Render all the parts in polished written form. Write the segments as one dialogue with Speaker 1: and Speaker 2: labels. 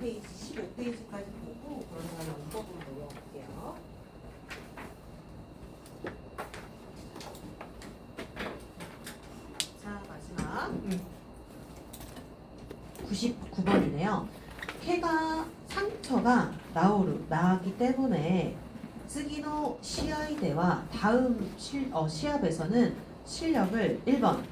Speaker 1: 14페이지, 15페이지까지 보고 그런 다음에 원법으로 넘어갈게요. 자, 마지막 99번이네요. 캐가 상처가 나기 때문에 쓰기노 시아이대와 다음 시합에서는 실력을 1번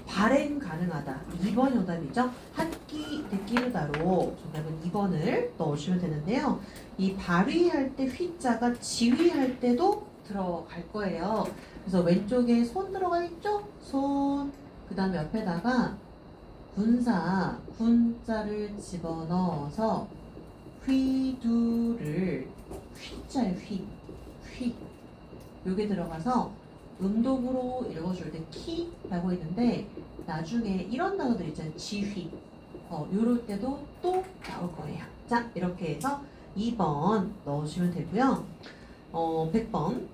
Speaker 1: 발행 가능하다. 2번 정답이죠. 한끼 데키르다로 정답은 2번을 넣으시면 되는데요. 이 발휘할 때 휘자가 지휘할 때도 들어갈 거예요. 그래서 왼쪽에 손 들어가 있죠? 손. 그 다음에 옆에다가 군자를 집어넣어서 휘두를 휘자의 휘 요게 들어가서 음독으로 읽어줄 때 키라고 있는데 나중에 이런 단어들 있잖아요. 지휘 요럴 때도 또 나올 거예요. 자, 이렇게 해서 2번 넣으시면 되고요. 100번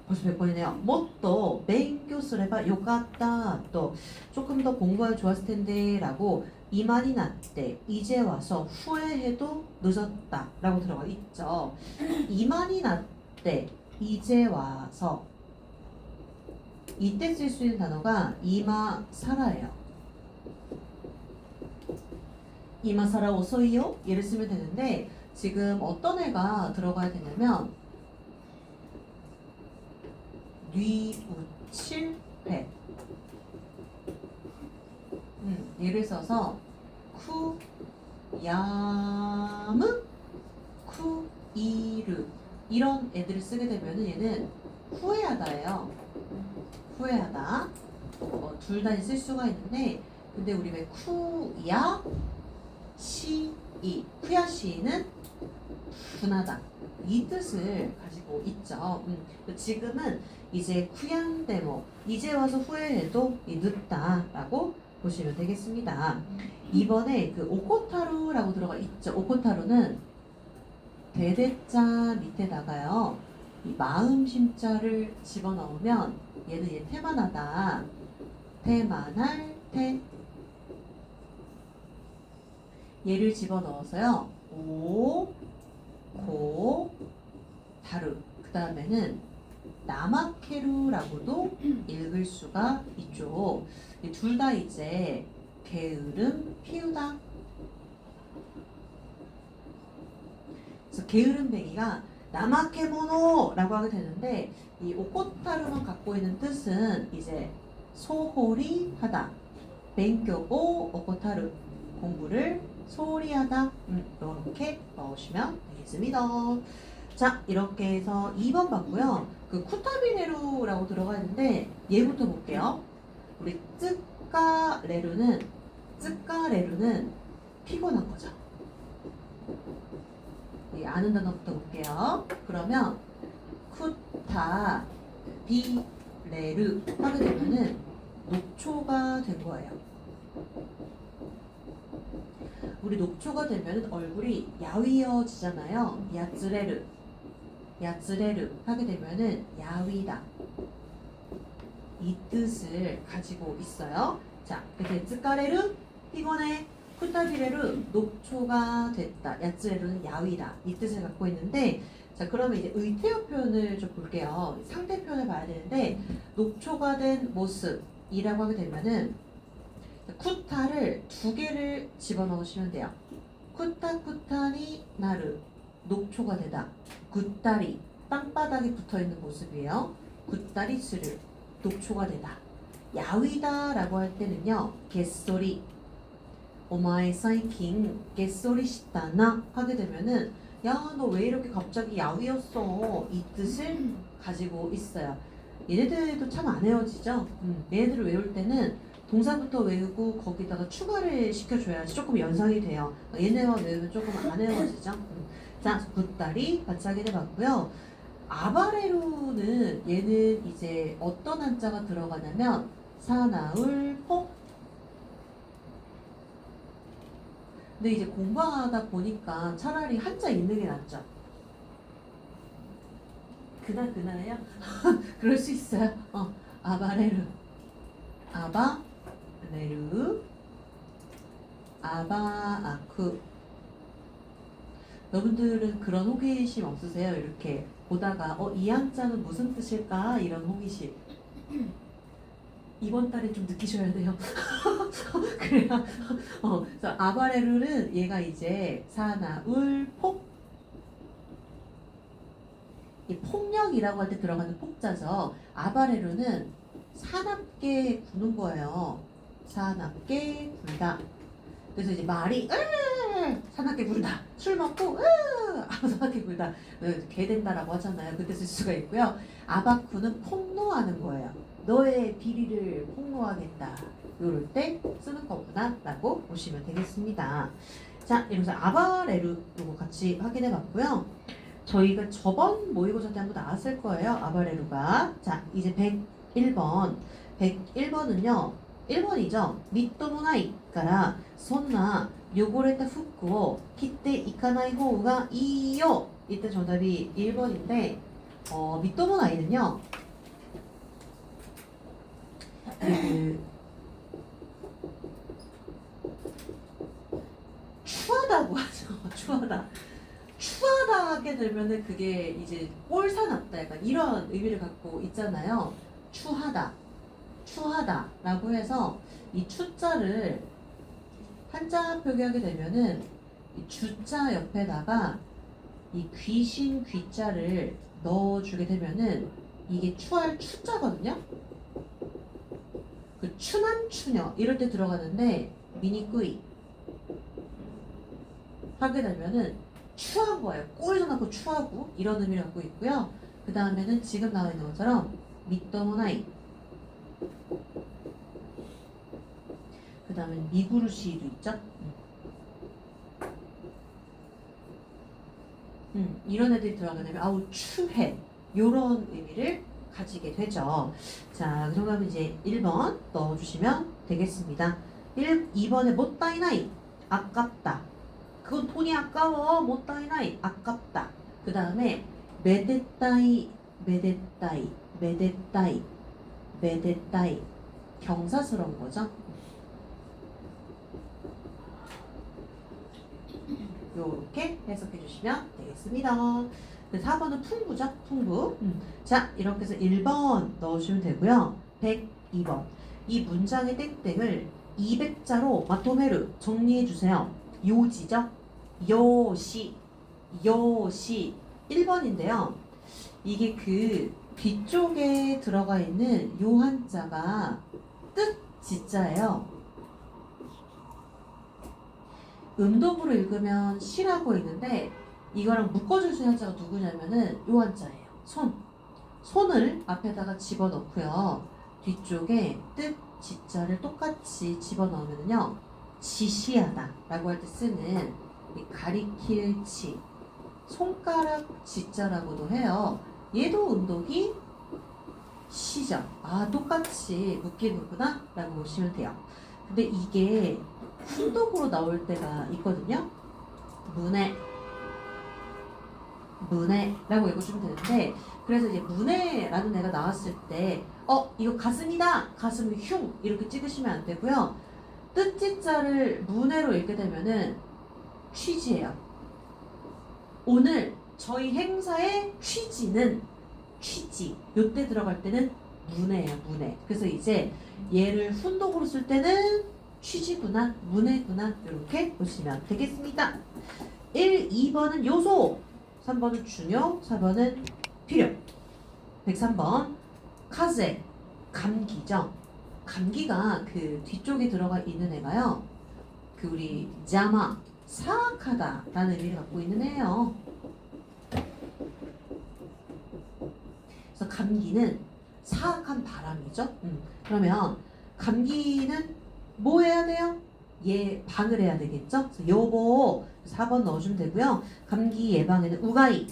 Speaker 1: 벌써 100번이네요. 뭐또勉強すれば よかった 또 조금 더 공부하면 좋았을 텐데 라고 이만이 났대 이제 와서 후회해도 늦었다 라고 들어가 있죠. 이만이 났대 이제 와서 이때 쓸 수 있는 단어가 이마사라예요. 이마사라 오소이요? 얘를 쓰면 되는데 지금 어떤 애가 들어가야 되냐면 뉘우칠회 얘를 써서 쿠 야무 쿠 이르 이런 애들을 쓰게 되면은 얘는 후회하다예요. 후회하다. 둘 다 쓸 수가 있는데 근데 우리 왜 쿠야 시이 쿠야시는 분하다 이 뜻을 가지고 있죠. 지금은 이제 쿠얀데모 이제 와서 후회해도 늦다라고 보시면 되겠습니다. 이번에 그 오코타루라고 들어가 있죠. 오코타루는 대대자 밑에다가요 이 마음심자를 집어넣으면 얘는 태만하다 태만할 태 얘를 집어넣어서요 고 다루 그 다음에는 나마케루라고도 읽을 수가 있죠. 둘 다 이제 게으름 피우다. 그래서 게으름뱅이가 나마케모노라고 하게 되는데 이 오코타루만 갖고 있는 뜻은 이제 소홀히 하다. 벤교고 오코타루 공부를 소홀히 하다. 이렇게 넣으시면 되겠습니다. 자, 이렇게 해서 2번 봤고요. 그 쿠타비레루라고 들어가 있는데 얘부터 볼게요. 우리 쯔까레루는 피곤한 거죠. 이 아는 단어부터 볼게요. 그러면 쿠타 비레루 하게 되면은 녹초가 된 거예요. 우리 녹초가 되면 얼굴이 야위어지잖아요. 야츠레르 하게 되면은 야위다. 이 뜻을 가지고 있어요. 자, 이렇게 쯔까레르 피곤해 쿠타비레르 녹초가 됐다. 야츠레르는 야위다. 이 뜻을 갖고 있는데 자, 그러면 이제 의태어 표현을 좀 볼게요. 상대 표현을 봐야 되는데 녹초가 된 모습이라고 하게 되면은 쿠타를 두 개를 집어넣으시면 돼요. 쿠타쿠타니 나르 녹초가 되다. 굿다리 땅바닥에 붙어있는 모습이에요. 굿다리 스를 녹초가 되다. 야위다라고 할 때는요. 갯소리 오마이 사이킹 갯소리 시다나 하게 되면은 야 너 왜 이렇게 갑자기 야위였어 이 뜻을 가지고 있어요. 얘네들도 참 안 헤어지죠. 얘네들을 외울 때는 동사부터 외우고 거기다가 추가를 시켜줘야지 조금 연상이 돼요. 얘네와 외우면 조금 안 헤어지죠. 자, 굿다리 같이 하게 돼봤고요. 아바레루는 얘는 이제 어떤 한자가 들어가냐면 사나울 포 근데 이제 공부하다 보니까 차라리 한자 있는 게 낫죠. 그나예요? 그럴 수 있어요. 아바레루 아바레루 아바아쿠 여러분들은 그런 호기심 없으세요? 이렇게 보다가 이 한자는 무슨 뜻일까? 이런 호기심. 이번 달에 좀 느끼셔야 돼요. 그래야 그래서 아바레루는 얘가 이제 사나울 폭, 이 폭력이라고 할 때 들어가는 폭자죠. 아바레루는 사납게 구는 거예요. 사납게 굴다. 그래서 이제 말이 사납게 굴다. 술 먹고 사납게 굴다. 개 된다라고 하잖아요. 그때 쓸 수가 있고요. 아바쿠는 폭로하는 거예요. 너의 비리를 폭로하겠다. 이럴 때 쓰는 거구나 라고 보시면 되겠습니다. 자, 이러면서 아바레루 이거 같이 확인해 봤고요. 저희가 저번 모의고사 때 한번 나왔을 거예요. 아바레루가. 자, 이제 101번. 101번은요. 1번이죠. 미토모나이からそんな汚れた服を着ていかない方がいいよ. 이때 정답이 1번인데 미토모나이는요. 추하다고 하죠. 추하다 하게 되면은 그게 이제 꼴사납다 약간 이런 의미를 갖고 있잖아요. 추하다라고 해서 이 추자를 한자 표기하게 되면은 이 주자 옆에다가 이 귀신 귀자를 넣어주게 되면은 이게 추할 추자거든요. 그 추남 추녀 이럴 때 들어가는데 미니꾸이 하게 되면은 추한 거예요. 꼴도 나고 추하고 이런 의미를 갖고 있고요. 그 다음에는 지금 나와 있는 것처럼 미토모나이. 그 다음에 미구루시도 있죠. 이런 애들이 들어가게 되면 아우 추해 요런 의미를 가지게 되죠. 자, 그 정도면 이제 1번 넣어주시면 되겠습니다. 2번에 못다이나이 아깝다. 그건 돈이 아까워. 못다이나이 아깝다. 그 다음에 메데따이 경사스러운 거죠. 요렇게 해석해 주시면 되겠습니다. 4번은 풍부죠. 풍부. 자, 이렇게 해서 1번 넣어주시면 되고요. 102번. 이 문장의 땡땡을 200자로 마토메르 정리해 주세요. 요지죠. 요시 1번인데요. 이게 그 뒤쪽에 들어가 있는 요 한자가 뜻 지자예요. 음독으로 읽으면 시라고 있는데 이거랑 묶어줄 수 있는 한자가 누구냐면은 요 한자예요. 손을 앞에다가 집어넣고요. 뒤쪽에 뜻 지자를 똑같이 집어넣으면요. 지시하다 라고 할 때 쓰는 이 가리킬 치 손가락 지자라고도 해요. 얘도 음독이 시죠. 아, 똑같이 묶이는구나 라고 보시면 돼요. 근데 이게 훈독으로 나올 때가 있거든요. 문해라고 읽으시면 되는데, 그래서 이제 문해라는 애가 나왔을 때 이거 가슴이다. 가슴을 흉 이렇게 찍으시면 안 되고요. 뜻지자를 문해로 읽게 되면은 취지예요. 오늘 저희 행사의 취지는 취지. 요때 들어갈 때는 문해예요. 문해. 그래서 이제 얘를 훈독으로 쓸 때는 취지구나, 문해구나 이렇게 보시면 되겠습니다. 2번은 요소, 3번은 중요, 4번은 필요. 103번 카제, 감기죠. 감기가 그 뒤쪽에 들어가 있는 애가요. 그 우리 자마, 사악하다 라는 의미를 갖고 있는 애예요. 그래서 감기는 사악한 바람이죠. 그러면 감기는 뭐 해야 돼요? 예방을 해야 되겠죠? 그래서 요거 4번 넣어주면 되고요. 감기 예방에는 우가이,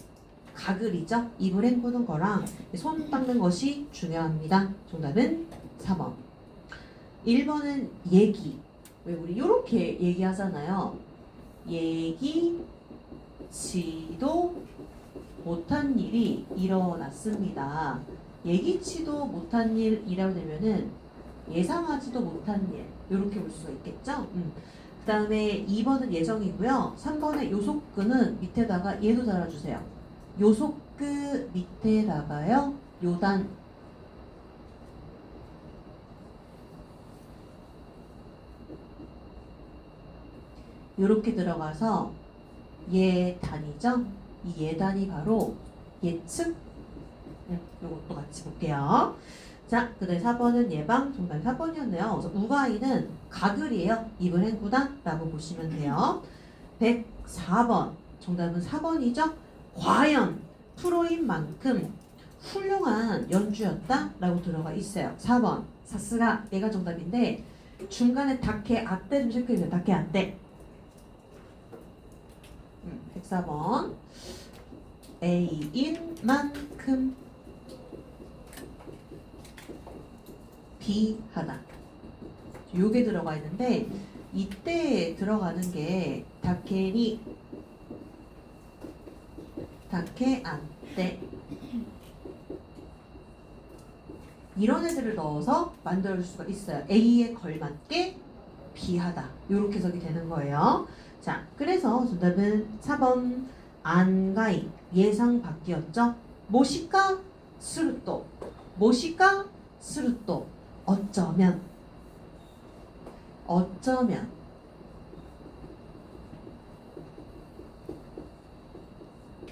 Speaker 1: 가글이죠? 입을 헹구는 거랑 손 닦는 것이 중요합니다. 정답은 4번. 1번은 얘기. 왜 우리 요렇게 얘기하잖아요. 예기치도 못한 일이 일어났습니다. 예기치도 못한 일이라고 되면은 예상하지도 못한 일 이렇게 볼 수가 있겠죠. 그 다음에 2번은 예정이고요. 3번의 요속근은 밑에다가 얘도 달아주세요. 요속근 밑에다가요. 요단. 요렇게 들어가서 예단이죠. 이 예단이 바로 예측. 요것도 같이 볼게요. 자, 그 다음에 4번은 예방, 정답이 4번이었네요. 그래서 우가이는 가글이에요. 입을 헹구다 라고 보시면 돼요. 104번, 정답은 4번이죠. 과연 프로인 만큼 훌륭한 연주였다 라고 들어가 있어요. 4번, 사스가 얘가 정답인데 중간에 닭해 아떼 좀 체크해주세요. 닭해 아떼. 104번 A인 만큼 B하다. 요게 들어가 있는데 이때 들어가는 게 다케니 다케 안떼 이런 애들을 넣어서 만들어줄 수가 있어요. A에 걸맞게 B하다. 요렇게 해석이 되는 거예요. 자, 그래서 정답은 4번 안가이 예상 밖이었죠. 모시까 스루또 모시까 스루또 어쩌면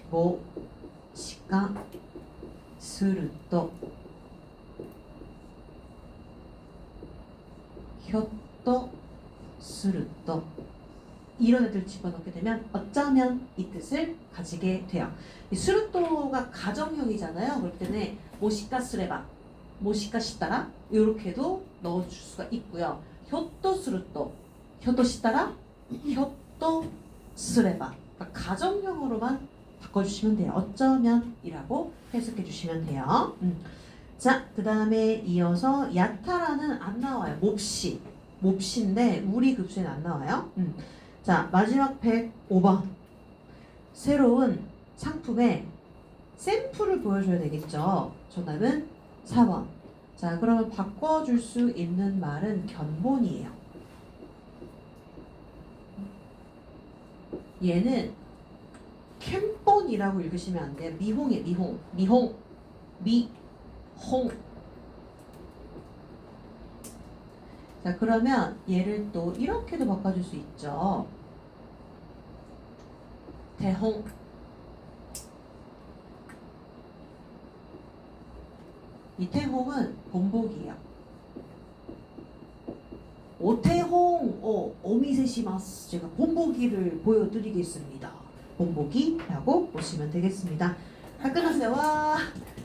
Speaker 1: 모시까 스루또 혀또 스루또 이런 애들 집어넣게 되면 어쩌면 이 뜻을 가지게 돼요. 이 스루또가 가정형이잖아요. 그럴 때는 모시까 스레바 모시까 시따라 이렇게도 넣어줄 수가 있고요. 효또 스루또 효또 시따라 효또 스레바 그러니까 가정형으로만 바꿔주시면 돼요. 어쩌면이라고 해석해 주시면 돼요. 자, 그 다음에 이어서 야타라는 안 나와요. 몹시인데 우리 급수에는 안 나와요. 자, 마지막 105번 새로운 상품의 샘플을 보여줘야 되겠죠. 정답은 4번. 자, 그러면 바꿔줄 수 있는 말은 견본이에요. 얘는 캠본이라고 읽으시면 안 돼요. 미홍이에요. 미홍. 자, 그러면 얘를 또 이렇게도 바꿔줄 수 있죠. 대홍. 이 태홍은 본복이에요. 오태홍 오미세시마스 제가 본보기를 보여드리겠습니다. 본보기라고 보시면 되겠습니다. 다 끝났어요. 와,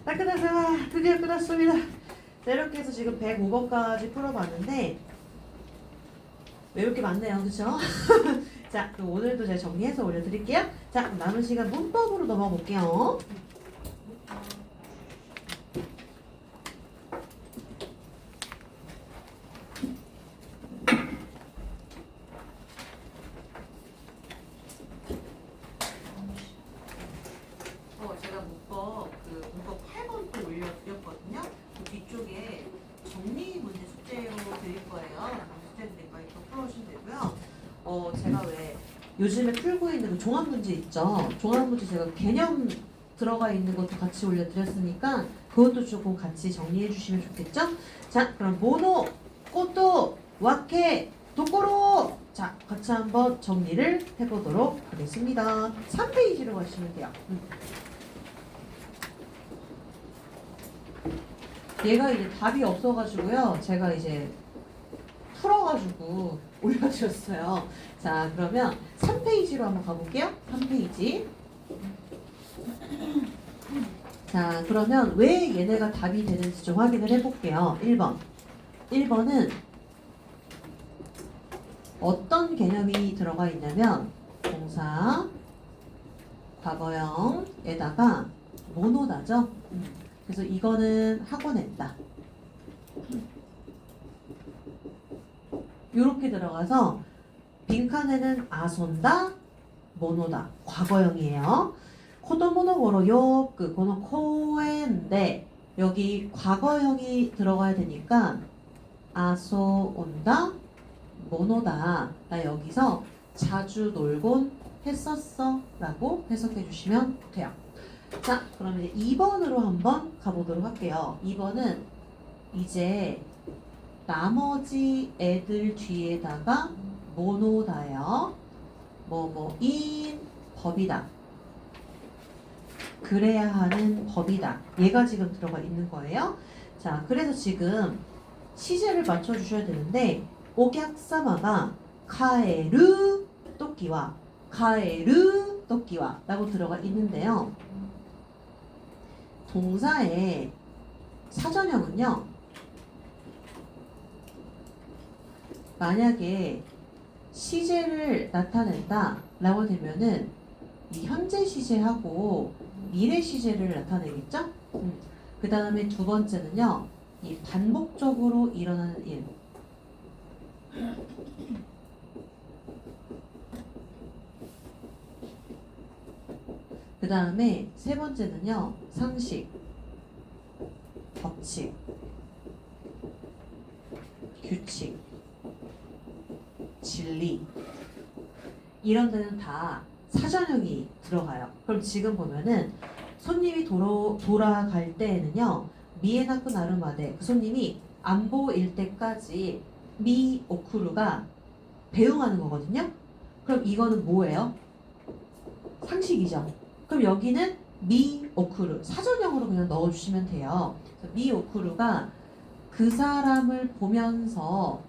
Speaker 1: 다 끝났어요. 드디어 끝났습니다. 자, 이렇게 해서 지금 105번까지 풀어봤는데 왜 이렇게 많네요, 그렇죠? 자, 그럼 오늘도 제가 정리해서 올려드릴게요. 자, 그럼 남은 시간 문법으로 넘어가 볼게요. 제가 문법 8번 또 올려드렸거든요. 그 뒤쪽에 정리 문제 숙제로 드릴 거예요. 숙제 드릴 거니까 풀어주시면 되고요. 제가 왜 요즘에 풀고 있는 그 종합 문제 있죠. 종합 문제 제가 개념 들어가 있는 것도 같이 올려드렸으니까 그것도 조금 같이 정리해 주시면 좋겠죠? 자, 그럼 모노, 꼬또, 와케, 도코로 자, 같이 한번 정리를 해보도록 하겠습니다. 3페이지로 가시면 돼요. 얘가 이제 답이 없어가지고요. 제가 이제 풀어가지고 올려드렸어요. 자, 그러면 3페이지로 한번 가볼게요. 3페이지. 자, 그러면 왜 얘네가 답이 되는지 좀 확인을 해볼게요. 1번. 1번은 어떤 개념이 들어가 있냐면 동사, 과거형에다가 모노다죠. 그래서 이거는 하고 냈다. 이렇게 들어가서 빈칸에는 아손다, 모노다. 과거형이에요. 코도모노고로 요크, 고노 코엔데 여기 과거형이 들어가야 되니까 아소 온다, 모노다. 나 여기서 자주 놀곤 했었어 라고 해석해 주시면 돼요. 자, 그러면 이제 2번으로 한번 가보도록 할게요. 2번은 이제 나머지 애들 뒤에다가 모노다요. 뭐뭐인 법이다. 그래야 하는 법이다. 얘가 지금 들어가 있는 거예요. 자, 그래서 지금 시제를 맞춰주셔야 되는데 오객사마가 카에르 토끼와 카에르 토끼와 라고 들어가 있는데요. 동사의 사전형은요. 만약에 시제를 나타낸다 라고 되면은 이 현재 시제하고 미래 시제를 나타내겠죠? 그 다음에 두 번째는요. 이 반복적으로 일어나는 일. 그 다음에 세 번째는요. 상식, 법칙, 규칙, 진리. 이런 데는 다 사전형이 들어가요. 그럼 지금 보면은 손님이 돌아갈 때에는요. 미에나쿠 나루마데 그 손님이 안 보일 때까지 미 오쿠루가 배웅하는 거거든요. 그럼 이거는 뭐예요? 상식이죠. 그럼 여기는 미 오쿠루 사전형으로 그냥 넣어주시면 돼요. 미 오쿠루가 그 사람을 보면서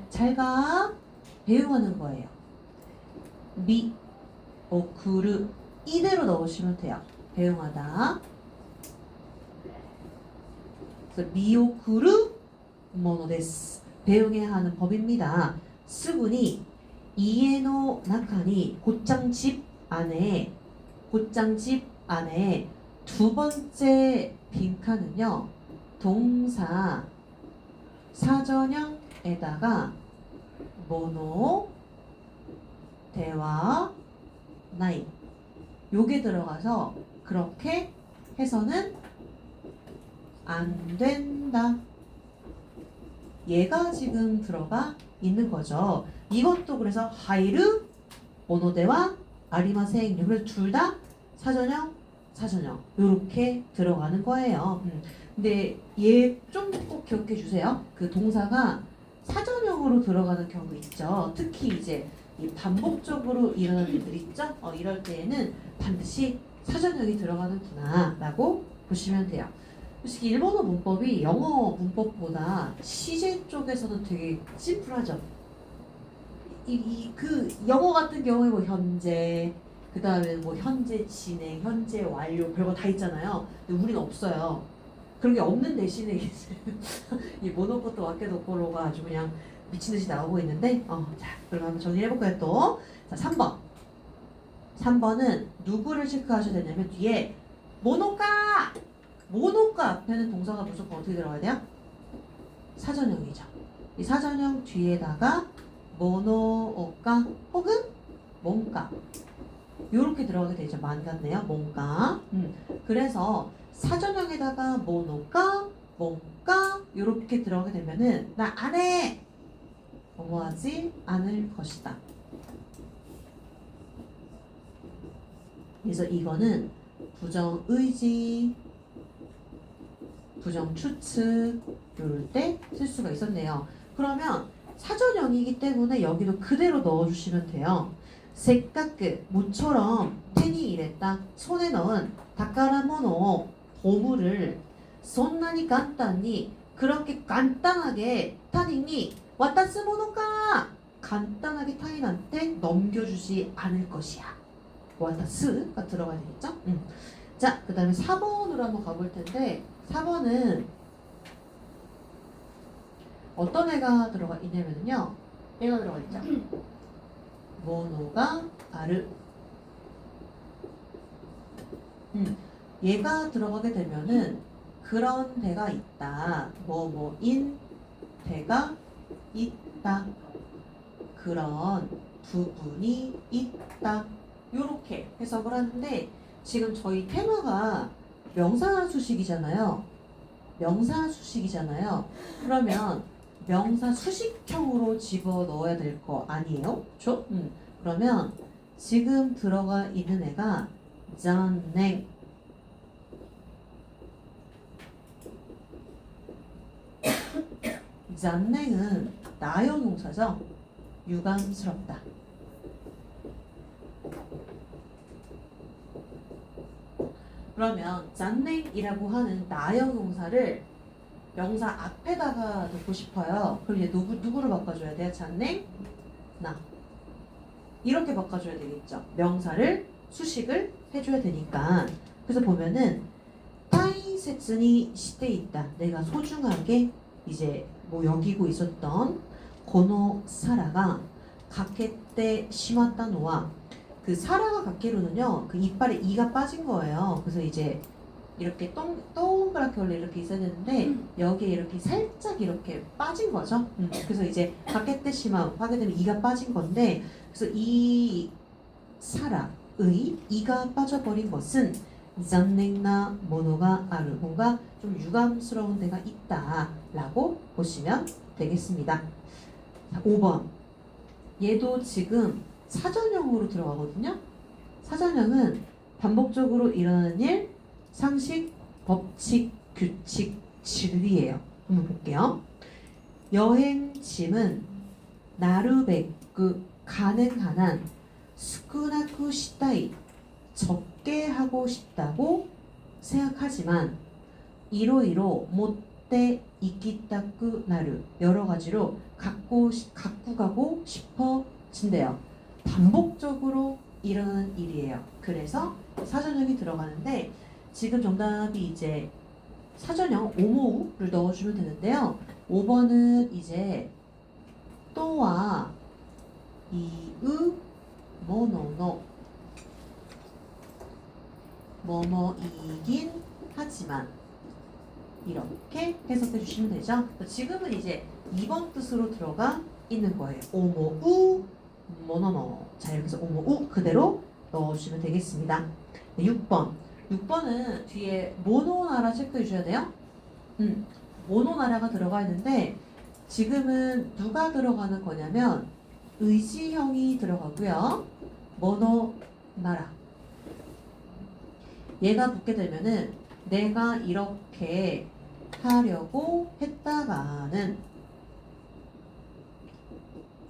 Speaker 1: 잘가 배웅하는 거예요. 미 오쿠루 이대로 넣으시면 돼요. 배웅하다. 그래서 미오쿠루 모노데스. 배웅해야 하는 법입니다. 수분이 이에노 나카니 곧장 집 안에 두 번째 빈칸은요. 동사 사전형에다가 모노 대화 나이 요게 들어가서 그렇게 해서는 안 된다. 얘가 지금 들어가 있는 거죠. 이것도 그래서 하이르 모노대와 아리마생 그래서 둘 다 사전형 요렇게 들어가는 거예요. 근데 얘 좀 꼭 기억해 주세요. 그 동사가 사전형으로 들어가는 경우 있죠. 특히 이제 이 반복적으로 일어나는 일들 있죠. 이럴 때에는 반드시 사전형이 들어가는구나 라고 보시면 돼요. 솔직히 일본어 문법이 영어 문법보다 시제 쪽에서는 되게 심플하죠. 그 영어 같은 경우에 뭐 현재, 그 다음에 뭐 현재 진행, 현재 완료 별거 다 있잖아요. 근데 우리는 없어요. 그런 게 없는 대신에 이제 이 모노코토 와케도코로가 아주 그냥 미친 듯이 나오고 있는데, 자, 그럼 한번 정리해볼까요 또? 자, 3번. 3번은 누구를 체크하셔야 되냐면 뒤에 모노카 앞에는 동사가 무조건 어떻게 들어가야 돼요? 사전형이죠. 이 사전형 뒤에다가 모노오카 혹은 몽카 요렇게 들어가게 되죠. 만 같네요. 몽카. 그래서 사전형에다가 모노카, 몽카 요렇게 들어가게 되면은 나 안 해! 뭐하지 않을 것이다. 그래서 이거는 부정의지, 부정추측 요럴 때 쓸 수가 있었네요. 그러면 사전형이기 때문에 여기도 그대로 넣어주시면 돼요. 세까크 모처럼 테니 이랬다 손에 넣은 다카라모노 보물을 손나니 간단히 그렇게 간단하게 타닝이 와타스모노가 간단하게 타인한테 넘겨주지 않을 것이야. 와타스가 들어가야 되겠죠? 자, 그 다음에 4번으로 한번 가볼 텐데 4번은 어떤 애가 들어가 있냐면요. 얘가 들어가 있죠. 모노가 아르. 얘가 들어가게 되면은 그런 데가 있다. 뭐뭐인 데가 있다. 그런 부분이 있다. 요렇게 해석을 하는데 지금 저희 테마가 명사수식이잖아요. 그러면 명사 수식형으로 집어 넣어야 될 거 아니에요? 그쵸? 그러면 지금 들어가 있는 애가 잔냉. 잔냉은 나요 동사죠? 유감스럽다. 그러면 잔냉이라고 하는 나요 동사를 명사 앞에다가 놓고 싶어요. 그럼 이제 누구로 바꿔줘야 돼요? 잔냉, 나. 이렇게 바꿔줘야 되겠죠. 명사를 수식을 해줘야 되니까. 그래서 보면은 다이세츠니 시대 있다. 내가 소중하게 이제 뭐 여기고 있었던 고노 사라가 가케때 시마타 노와 그 사라가 가케루는요 그 이빨에 이가 빠진 거예요. 그래서 이제 이렇게 동그랗게 원래 이렇게 있어야 되는데 여기에 이렇게 살짝 이렇게 빠진 거죠. 그래서 이제 가케때 시마 하게 되면 이가 빠진 건데 그래서 이 사라의 이가 빠져버린 것은 잔냉나 모노가 아르 뭔가 좀 유감스러운 데가 있다라고 보시면 되겠습니다. 자, 5번 얘도 지금 사전형으로 들어가거든요. 사전형은 반복적으로 일어나는 일, 상식, 법칙, 규칙, 진리예요. 한번 볼게요. 여행짐은 나르베크 가능한 한 스쿠나쿠 시타이 적게 하고 싶다고 생각하지만 이로이로 못돼 이키타쿠 나르 여러 가지로 갖고 가고 싶어진대요. 반복적으로 일어나는 일이에요. 그래서 사전형이 들어가는데 지금 정답이 이제 사전형 오모우를 넣어주면 되는데요. 5번은 이제 또와 이의 모노노 뭐뭐이긴 하지만 이렇게 해석해 주시면 되죠. 지금은 이제 2번 뜻으로 들어가 있는 거예요. 오모우 모노노. 자 이렇게 해서 오모우 그대로 넣어주시면 되겠습니다. 네, 6번 6번은 뒤에 모노나라 체크해 주셔야 돼요. 모노나라가 들어가 있는데 지금은 누가 들어가는 거냐면 의지형이 들어가고요. 모노나라 얘가 붙게 되면은 내가 이렇게 하려고 했다가는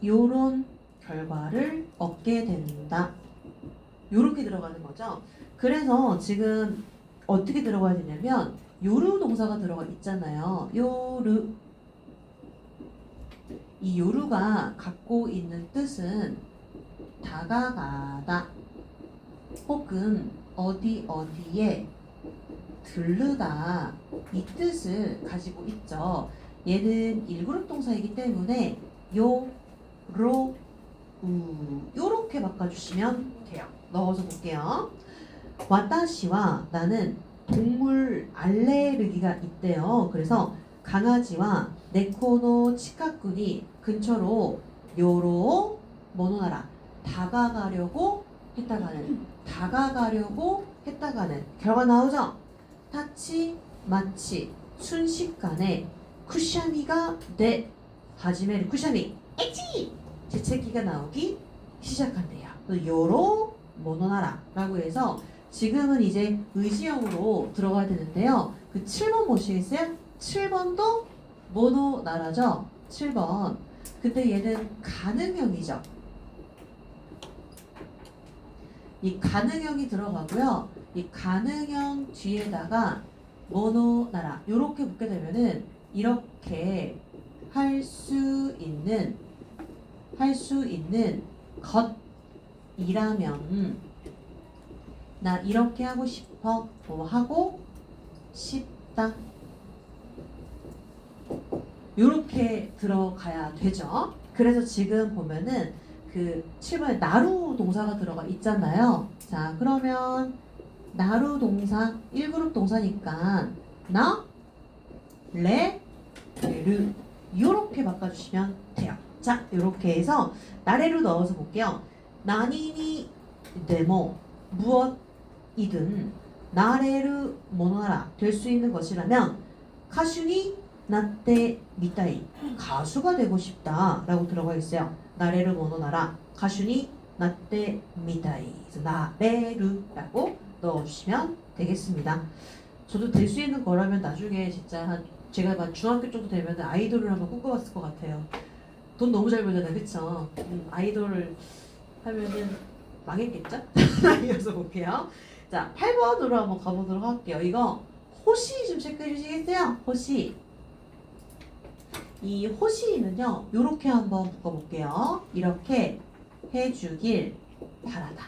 Speaker 1: 요런 결과를 얻게 된다. 요렇게 들어가는 거죠. 그래서 지금 어떻게 들어가야 되냐면 요르 동사가 들어가 있잖아요. 요르 이 요루가 갖고 있는 뜻은 다가가다 혹은 어디 어디에 들르다 이 뜻을 가지고 있죠. 얘는 1그룹 동사이기 때문에 요, 로, 요렇게 바꿔주시면 돼요. 넣어서 볼게요. 와타시와 나는 동물 알레르기가 있대요. 그래서 강아지와 네코노 치카쿠니 근처로 요로 모노나라 다가가려고 했다가는 결과 나오죠. 타치 마치 순식간에 쿠샤미가 돼 하지메르 쿠샤미 에치 재채기가 나오기 시작한대요. 요로 모노나라라고 해서 지금은 이제 의지형으로 들어가야 되는데요. 그 7번 보시겠어요? 7번도 모노나라죠. 7번. 근데 얘는 가능형이죠. 이 가능형이 들어가고요. 이 가능형 뒤에다가 모노나라 요렇게 붙게 되면은 이렇게 할 수 있는 것이라면 나 이렇게 하고 싶어 뭐 하고 싶다 요렇게 들어가야 되죠. 그래서 지금 보면은 그 7번에 나루 동사가 들어가 있잖아요. 자 그러면 나루 동사 1그룹 동사니까 나, 레, 르 요렇게 바꿔주시면 돼요. 자 요렇게 해서 나래로 넣어서 볼게요. 나니니 데모 무엇이든 나래르 모노나라 될 수 있는 것이라면 가슈니 나tte 미타이. 가수가 되고 싶다 라고 들어가 있어요. 나레루 모노나라 가슈니 나tte 미타이. 나레루라고 넣어주시면 되겠습니다. 저도 될 수 있는 거라면 나중에 진짜 제가 막 중학교 정도 되면 아이돌을 한번 꿈꿔봤을 것 같아요. 돈 너무 잘 벌잖아요, 그쵸? 아이돌을 하면은 망했겠죠? 이어서 볼게요. 자, 8번으로 한번 가보도록 할게요. 이거 호시 좀 체크해 주시겠어요? 호시. 이 호시는요, 요렇게 한번 묶어볼게요. 이렇게 해주길 바라다.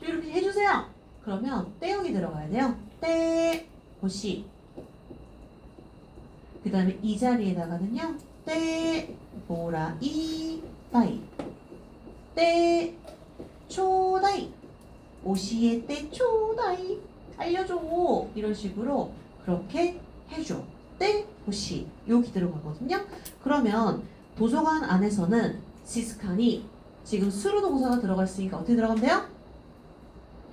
Speaker 1: 이렇게 해주세요. 그러면 떼용이 들어가야 돼요. 떼, 호시. 그 다음에 이 자리에다가는요, 떼, 모라, 이, 다이. 떼, 초다이. 오시에 떼, 초다이. 알려줘. 이런 식으로 그렇게 해줘. 떼, 호시. 여기 들어가거든요. 그러면 도서관 안에서는 시스칸이 지금 수로 동사가 들어가 있으니까 어떻게 들어가면 돼요?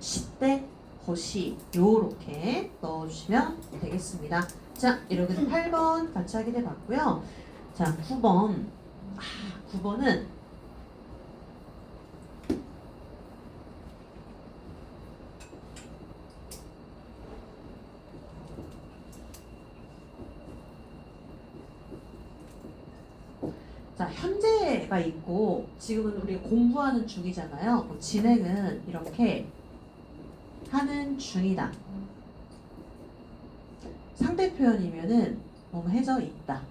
Speaker 1: 시떼, 호시. 요렇게 넣어주시면 되겠습니다. 자, 이렇게 해서 8번 같이 하게 돼봤고요. 자, 9번. 9번은 자, 현재가 있고 지금은 우리 공부하는 중이잖아요. 진행은 이렇게 하는 중이다. 상대 표현이면은 해져 있다.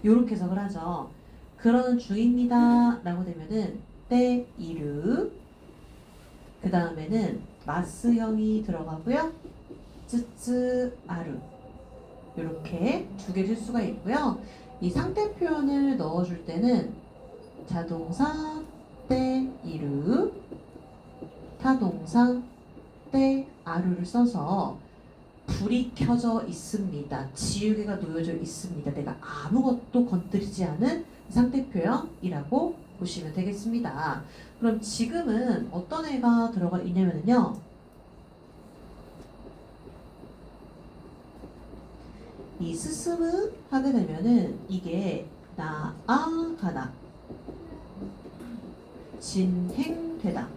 Speaker 1: 요렇게 해석을 하죠. 그러는 중입니다 라고 되면은 때 이르, 그 다음에는 마스형이 들어가고요. 쯔쯔 아루, 요렇게 두 개 줄 수가 있고요. 이 상대 표현을 넣어줄 때는 자동사 때 이르, 타동사 때 아루를 써서 불이 켜져 있습니다. 지우개가 놓여져 있습니다. 내가 아무것도 건드리지 않은 상태 표현이라고 보시면 되겠습니다. 그럼 지금은 어떤 애가 들어가 있냐면요. 이 스스무 하게 되면은 이게 나아가다, 진행되다,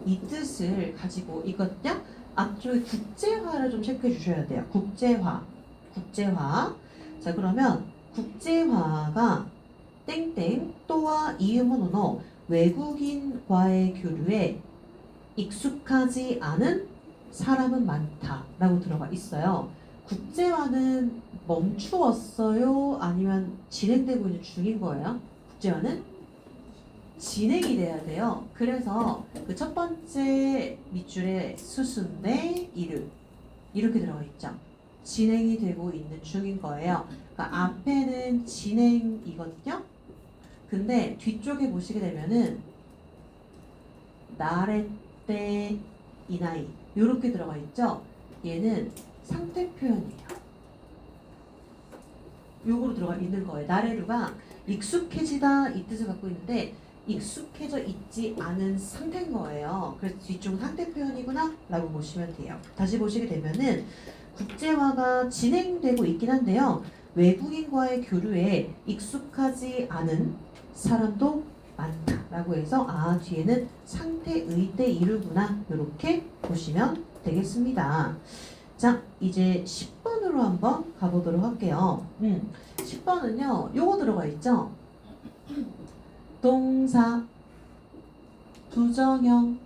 Speaker 1: 이 뜻을 가지고 있거든요. 앞쪽에 국제화를 좀 체크해 주셔야 돼요. 국제화. 자, 그러면 국제화가 땡땡 또와 이음은노 외국인과의 교류에 익숙하지 않은 사람은 많다라고 들어가 있어요. 국제화는 멈추었어요? 아니면 진행되고 있는 중인 거예요? 국제화는 진행이 돼야 돼요. 그래서 그 첫 번째 밑줄에 수순대 이르 이렇게 들어가 있죠. 진행이 되고 있는 중인 거예요. 그러니까 앞에는 진행이거든요. 근데 뒤쪽에 보시게 되면은 나레떼 이나이 이렇게 들어가 있죠. 얘는 상태 표현이에요. 요거로 들어가 있는 거예요. 나레루가 익숙해지다 이 뜻을 갖고 있는데 익숙해져 있지 않은 상태인 거예요. 그래서 뒤쪽은 상태 표현이구나 라고 보시면 돼요. 다시 보시게 되면은 국제화가 진행되고 있긴 한데요. 외국인과의 교류에 익숙하지 않은 사람도 많다라고 해서 뒤에는 상태의 때 이루구나 이렇게 보시면 되겠습니다. 자, 이제 10번으로 한번 가보도록 할게요. 10번은요. 요거 들어가 있죠. 동사, 부정형,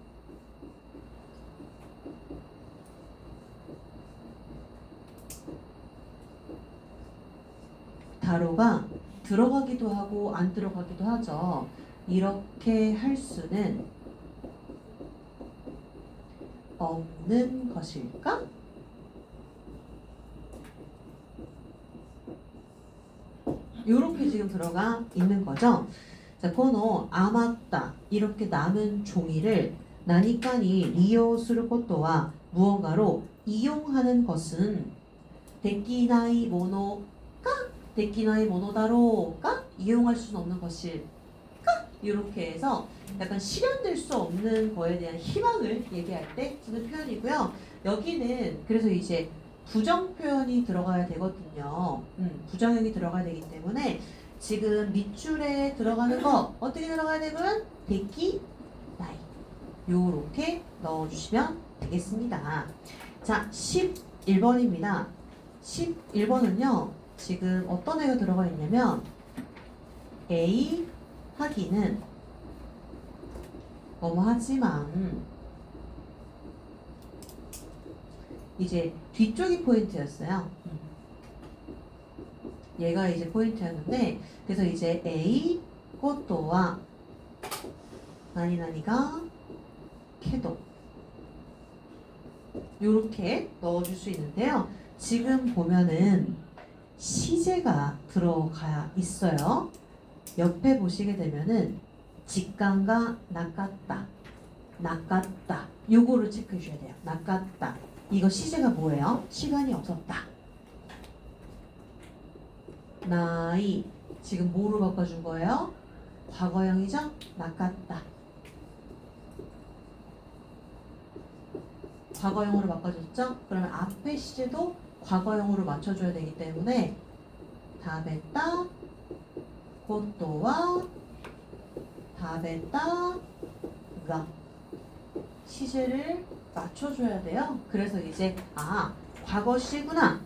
Speaker 1: 다로가 들어가기도 하고 안 들어가기도 하죠. 이렇게 할 수는 없는 것일까? 이렇게 지금 들어가 있는 거죠. 자, 번호 아맞다 이렇게 남은 종이를 나니까니 리오する 것도와 무언가로 이용하는 것은 데키나이 모노가 데키나이 모노다로가 이용할 수는 없는 것일까? 이렇게 해서 약간 실현될 수 없는 거에 대한 희망을 얘기할 때 쓰는 표현이고요. 여기는 그래서 이제 부정 표현이 들어가야 되거든요. 부정형이 들어가야 되기 때문에 지금 밑줄에 들어가는 거 어떻게 들어가야 되고요? 데키 나이 요렇게 넣어주시면 되겠습니다. 자, 11번입니다. 11번은요. 지금 어떤 애가 들어가 있냐면 A 하기는 하지만 이제 뒤쪽이 포인트였어요. 얘가 이제 포인트였는데 그래서 이제 A 꽃도와 나니나니가 캐도 요렇게 넣어줄 수 있는데요. 지금 보면은 시제가 들어가 있어요. 옆에 보시게 되면은 직관과 낚았다, 낚았다 요거를 체크해 주셔야 돼요. 낚았다 이거 시제가 뭐예요? 시간이 없었다. 나이 지금 뭐로 바꿔준 거예요? 과거형이죠? 낚았다. 과거형으로 바꿔줬죠? 그러면 앞에 시제도 과거형으로 맞춰줘야 되기 때문에 다베다 고토와 다베다가 시제를 맞춰줘야 돼요. 그래서 이제 과거 시구나.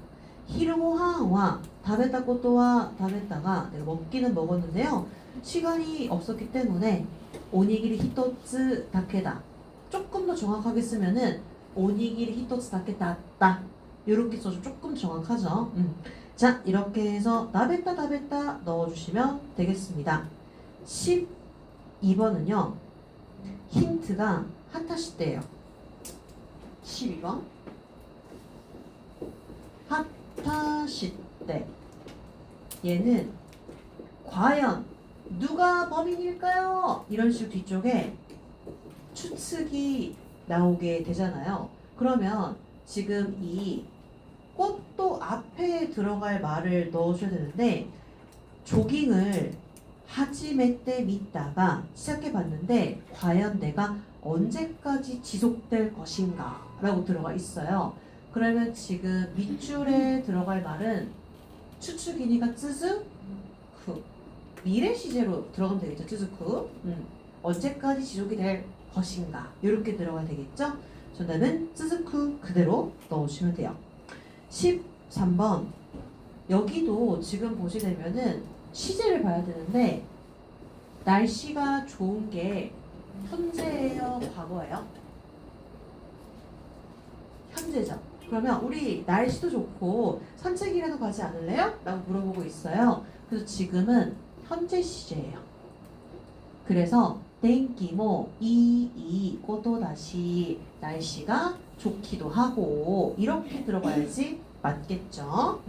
Speaker 1: 히르고항와 다베다 고토와 다베다가 내가 먹기는 먹었는데요. 시간이 없었기 때문에 오니기리 히토츠 다케다. 조금 더 정확하게 쓰면은 오니기리 히토츠 다케다다. 이렇게 써서 조금 정확하죠. 자, 이렇게 해서 다베다 다베다 넣어주시면 되겠습니다. 12번은요. 힌트가 하타시대예요. 12번 하타시대 얘는 과연 누가 범인일까요? 이런 식으로 뒤쪽에 추측이 나오게 되잖아요. 그러면 지금 이 꽃도 앞에 들어갈 말을 넣어줘야 되는데 조깅을 하지메 때 믿다가 시작해봤는데 과연 내가 언제까지 지속될 것인가 라고 들어가 있어요. 그러면 지금 밑줄에 들어갈 말은 추측이니까 쯔즈쿠 미래 시제로 들어가면 되겠죠. 쯔즈쿠 언제까지 지속이 될 것인가 이렇게 들어가야 되겠죠. 정답은 쯔즈쿠 그대로 넣어주시면 돼요. 13번 여기도 지금 보시게 되면은 시제를 봐야 되는데 날씨가 좋은 게 현재예요? 과거예요? 현재죠. 그러면 우리 날씨도 좋고 산책이라도 가지 않을래요? 라고 물어보고 있어요. 그래서 지금은 현재 시제예요. 그래서 땡기모 이 꽃도 다시 날씨가 좋기도 하고 이렇게 들어가야지 맞겠죠.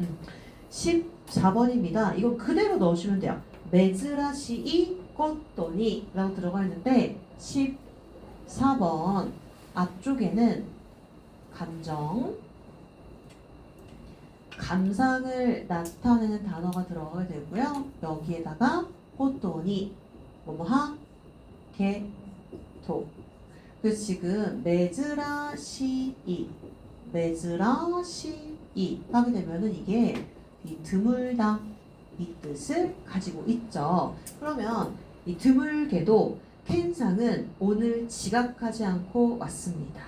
Speaker 1: 14번입니다. 이거 그대로 넣으시면 돼요. 메즈라시이 꽃도니 라고 들어가 있는데 14번 앞쪽에는 감상을 나타내는 단어가 들어가게 되고요. 여기에다가 꽃도니 뭐뭐하 게토 그래서 지금 메즈라시이 하게 되면은 이게 이 드물다 이 뜻을 가지고 있죠. 그러면 이 드물게도 켄상은 오늘 지각하지 않고 왔습니다.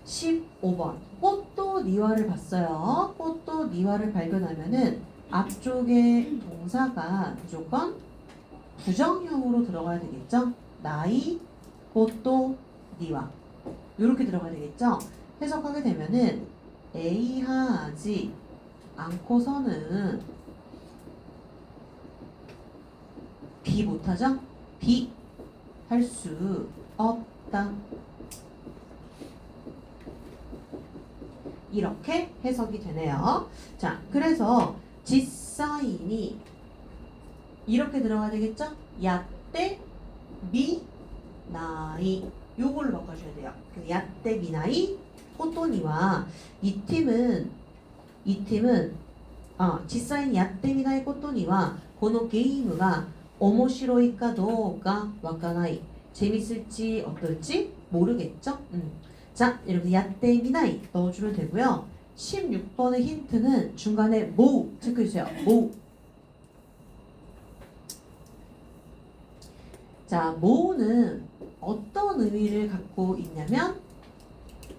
Speaker 1: 15번 꽃도 니와를 봤어요. 꽃도 니와를 발견하면은 앞쪽에 동사가 무조건 부정형으로 들어가야 되겠죠. 나이 꽃도 니와 이렇게 들어가야 되겠죠. 해석하게 되면은 A하지 않고서는 B 못하죠? B 할 수 없다. 이렇게 해석이 되네요. 자, 그래서 지사인이 이렇게 들어가야 되겠죠? 야떼 미나이 요걸로 바꿔줘야 돼요. 그 야떼 미나이 꽃도니와 이 팀은 지사인 야떼 미나이 꽃도니와 この 게임가 오모시로이까도가 와카나이. 재밌을지 어떨지 모르겠죠? 자, 여러분 야떼미나이 넣어주면 되고요. 16번의 힌트는 중간에 모 체크해주세요. 모. 자, 모는 어떤 의미를 갖고 있냐면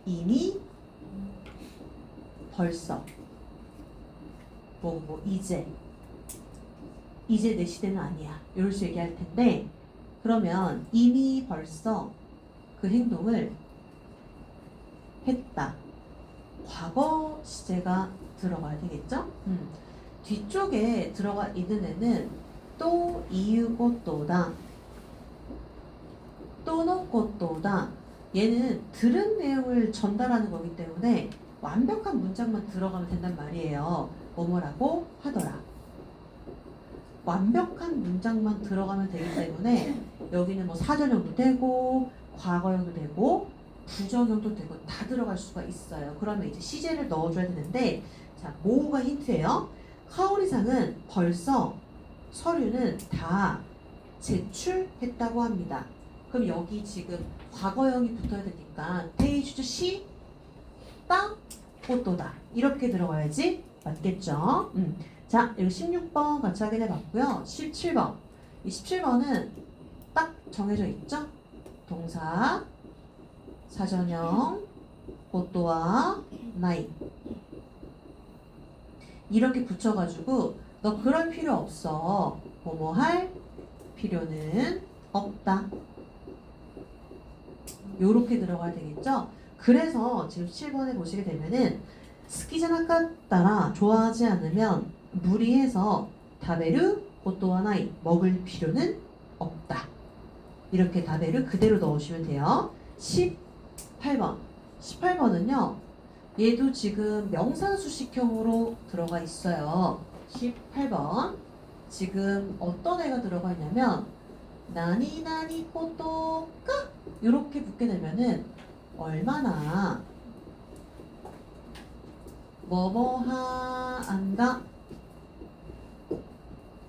Speaker 1: 이미, 벌써, 뭐 이제 내 시대는 아니야. 이럴 수 얘기할 텐데, 그러면 이미 벌써 그 행동을 했다. 과거 시제가 들어가야 되겠죠? 뒤쪽에 들어가 있는 애는 또 이유고또다. 또노고또다. 얘는 들은 내용을 전달하는 거기 때문에 완벽한 문장만 들어가면 된단 말이에요. 뭐뭐라고 하더라. 완벽한 문장만 들어가면 되기 때문에 여기는 뭐 사전형도 되고 과거형도 되고 부정형도 되고 다 들어갈 수가 있어요. 그러면 이제 시제를 넣어줘야 되는데, 자, 모가 힌트예요. 카오리상은 벌써 서류는 다 제출했다고 합니다. 그럼 여기 지금 과거형이 붙어야 되니까 테이슈즈 시, 따, 꽃도다 이렇게 들어가야지 맞겠죠? 자, 여기 16번 같이 확인해 봤고요. 17번. 이 17번은 딱 정해져 있죠? 동사, 사전형, 꽃도와 나이. 이렇게 붙여가지고 너 그럴 필요 없어. 뭐뭐 할 필요는 없다. 요렇게 들어가야 되겠죠? 그래서 지금 7번에 보시게 되면은 스키자나까따라 좋아하지 않으면 무리해서 다베르 고토와 나이 먹을 필요는 없다. 이렇게 다베르 그대로 넣으시면 돼요. 18번. 18번은요. 얘도 지금 명사수식형으로 들어가 있어요. 18번. 지금 어떤 애가 들어가 있냐면 나니나니 고토가 이렇게 붙게 되면은 얼마나 뭐뭐한다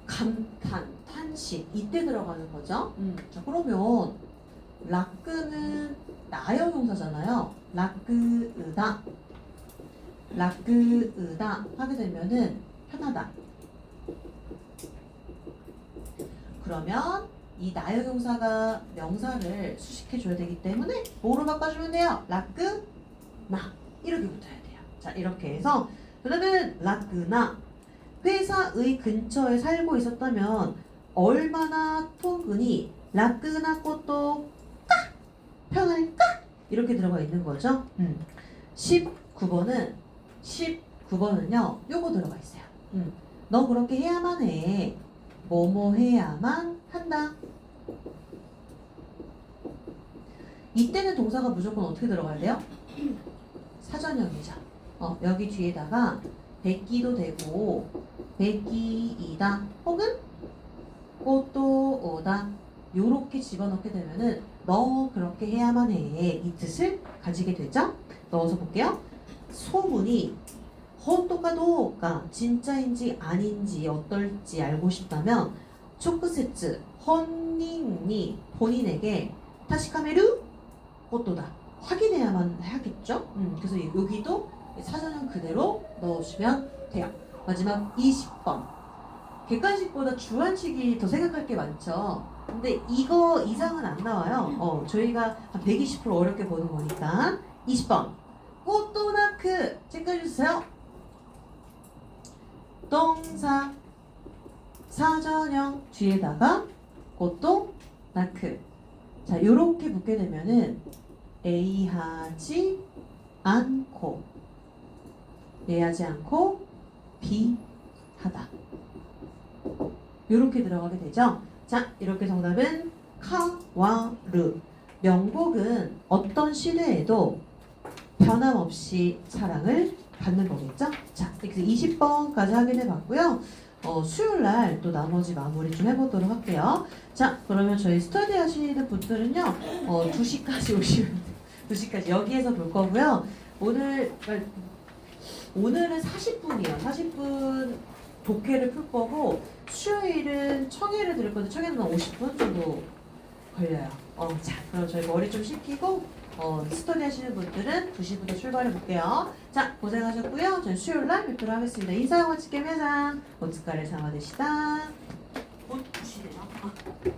Speaker 1: 감탄, 탄식 이때 들어가는 거죠. 자, 그러면 라끄는 나형용사잖아요. 라끄으다 하게 되면은 편하다. 그러면 이 나형용사가 명사를 수식해줘야 되기 때문에 뭐로 바꿔주면 돼요? 라끄나 이렇게 붙어야 돼요. 자, 이렇게 해서 그러면 라끄나 회사의 근처에 살고 있었다면 얼마나 통근이 라끄나 꽃도 까 편할까? 이렇게 들어가 있는 거죠. 19번은요 요거 들어가 있어요. 너 그렇게 해야만 해. 뭐뭐 해야만 한다. 이때는 동사가 무조건 어떻게 들어가야 돼요? 사전형이죠. 여기 뒤에다가 백기도 되고 백기이다 혹은 꽃도 오다 요렇게 집어넣게 되면은 너 그렇게 해야만 해 이 뜻을 가지게 되죠. 넣어서 볼게요. 소문이 혼토카도가 진짜인지 아닌지 어떨지 알고 싶다면 초크세츠 혼인이 본인에게 타시카메르 꽃도다 확인해야만 하겠죠. 그래서 여기도 사전형 그대로 넣어주시면 돼요. 마지막 20번. 객관식보다 주관식이 더 생각할 게 많죠. 근데 이거 이상은 안 나와요. 저희가 한 120% 어렵게 보는 거니까. 20번. 꽃도나크 체크해주세요. 동사 사전형 뒤에다가 꽃도 나크. 자, 요렇게 붙게 되면은 A하지 않고 B하다 요렇게 들어가게 되죠. 자, 이렇게 정답은 카와 르. 명곡은 어떤 시대에도 변함없이 사랑을 받는 거겠죠. 자, 이렇게 20번까지 확인해 봤고요. 수요일날 또 나머지 마무리 좀 해보도록 할게요. 자, 그러면 저희 스터디 하시는 분들은요 2시까지 오시면 돼요. 2시까지 여기에서 볼 거고요. 오늘은 40분이에요. 40분 독해를 풀 거고 수요일은 청해를 들을 건데 청해는 한 50분 정도 걸려요. 자, 그럼 저희 머리 좀 식히고 스터디 하시는 분들은 2시부터 출발해 볼게요. 자, 고생하셨고요. 저는 수요일 날 뵙도록 하겠습니다. 인사하고 치게 매장 오츠카레 사마 되시다. 2시래요.